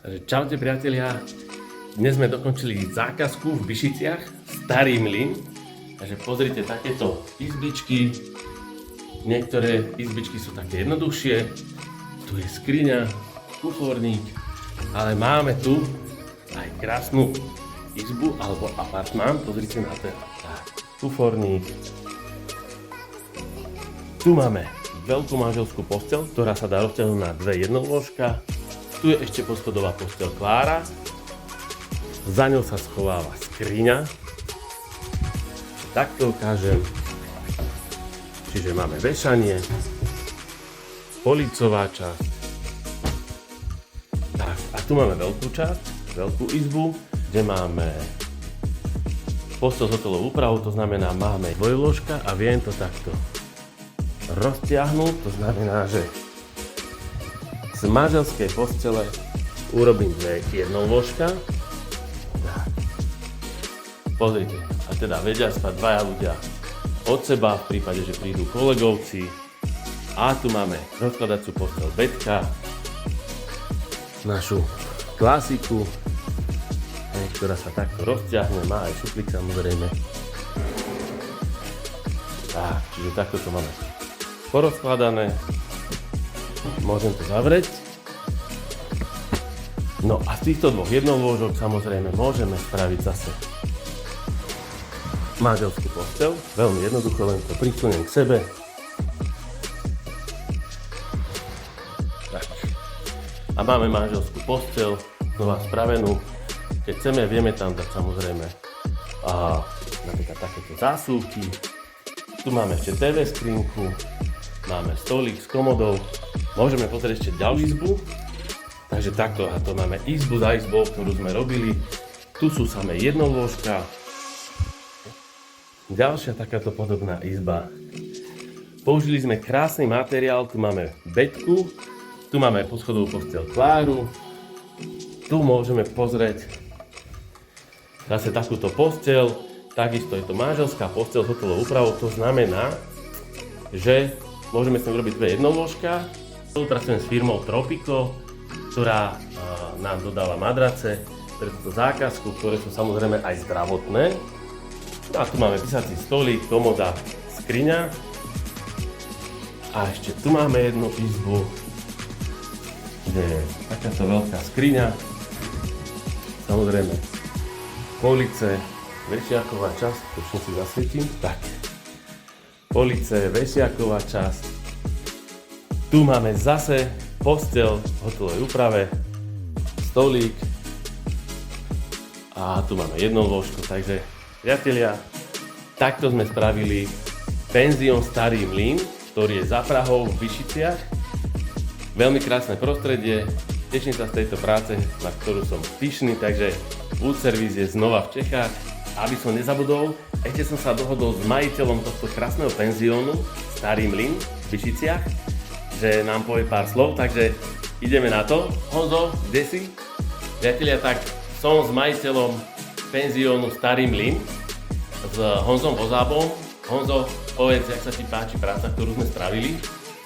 Takže čaute priatelia, dnes sme dokončili zákazku v Byšiciach, Starý mlyn. Takže pozrite takéto izbičky, niektoré izbičky sú také jednoduchšie, tu je skriňa, kuforník, ale máme tu aj krásnu izbu alebo apartmán, pozrite na ten kuforník. Tu máme veľkú manželskú posteľ, ktorá sa dá rozťahnuť na dve jednolôžka. Tu je ešte poschodová posteľ Klára. Za ňou sa schováva skriňa. Takto ukážem. Čiže máme vešanie, policová časť. Tak, a tu máme veľkú časť, veľkú izbu, kde máme posteľ s hotelovou úpravou, to znamená, máme dvojlôžka a viem to takto roztiahnuť, to znamená, že z manželskej postele urobím dve jednolôžka. Pozrite, a teda vedia spať dvaja ľudia od seba v prípade, že prídu kolegovci. A tu máme rozkladacú posteľ beďka, našu klasiku, ktorá sa takto rozťahne, má aj šuplík samozrejme. Tak, čiže takto to máme porozkladané. Môžem to zavrieť. No a z týchto dvoch jednolôžok samozrejme môžeme spraviť zase manželskú posteľ. Veľmi jednoducho, len to prisuniem k sebe. Tak. A máme manželskú posteľ, znova spravenú. Keď chceme, vieme tam dať samozrejme napríklad takéto zásuvky. Tu máme ešte TV skrinku, máme stolík s komodou. Môžeme pozrieť ešte ďalšiu izbu. Takže takto, a to máme izbu za izbou, ktorú sme robili. Tu sú samé jednolôžka. Ďalšia takáto podobná izba. Použili sme krásny materiál, tu máme beďku, tu máme poschodovú posteľ Kláru. Tu môžeme pozrieť zase takúto posteľ. Takisto je to manželská posteľ s hotelovou úpravou, to znamená, že môžeme s ním robiť dve jednolôžka. Spolupracujem s firmou Tropico, ktorá nám dodáva madrace pre túto zákazku, ktoré sú samozrejme aj zdravotné. No a tu máme písací stolík, komoda, skriňa. A ešte tu máme jednu izbu, kde je takáto veľká skriňa. Samozrejme police, vešiaková časť, počne si zasvietím. Tak. Police, vešiaková časť. Tu máme zase posteľ v hotelovej úprave, stolík a tu máme jednolôžko, takže priatelia, takto sme spravili penzión Starý mlyn, ktorý je za Prahou v Byšiciach. Veľmi krásne prostredie, teším sa z tejto práce, na ktorú som pyšný, takže Wood Service je znova v Čechách. Aby som nezabudol, ešte som sa dohodol s majiteľom tohto krásneho penziónu Starý mlyn v Byšiciach, že nám povie pár slov, takže ideme na to. Honzo, kde si? Priatelia, tak som s majiteľom penziónu Starý mlyn, s Honzom Vozábom. Honzo, povedz, jak sa ti páči práca, ktorú sme spravili?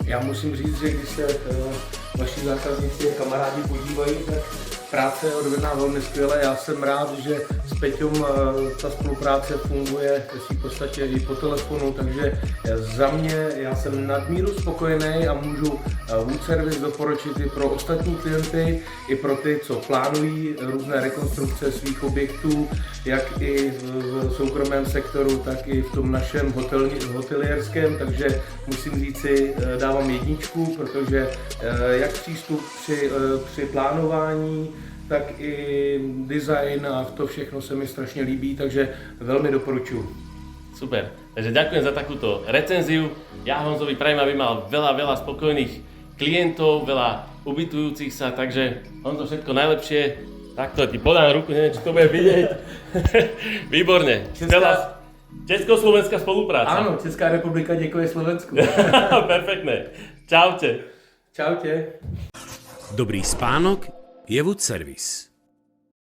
Já musím říct, že když se vaši zákazníci a kamarádi podívají, tak práce je odvedená velmi skvěle. Já jsem rád, že s Peťom ta spolupráce funguje v podstatě i po telefonu, takže za mě já jsem nadmíru spokojený a můžu Wood Service doporučit i pro ostatní klienty, i pro ty, co plánují různé rekonstrukce svých objektů, jak i v soukromém sektoru, tak i v tom našem hotelierském, takže musím říci, dávám jedničku, protože jak přístup při plánování, tak i design a to všechno se mi strašně líbí, takže velmi doporučuji. Super, takže ďakujem za takúto recenziu. Ja Honzovi prajem, aby mal veľa spokojných klientov, veľa ubytujúcich sa, takže Honzo, všetko najlepšie. Takto ti podám ruku, neviem, či to bude vidieť. Výborne. Československá spolupráca. Áno, Česká republika děkuje Slovensku. Perfektné. Čaute. Čaute. Dobrý spánok je Wood Service.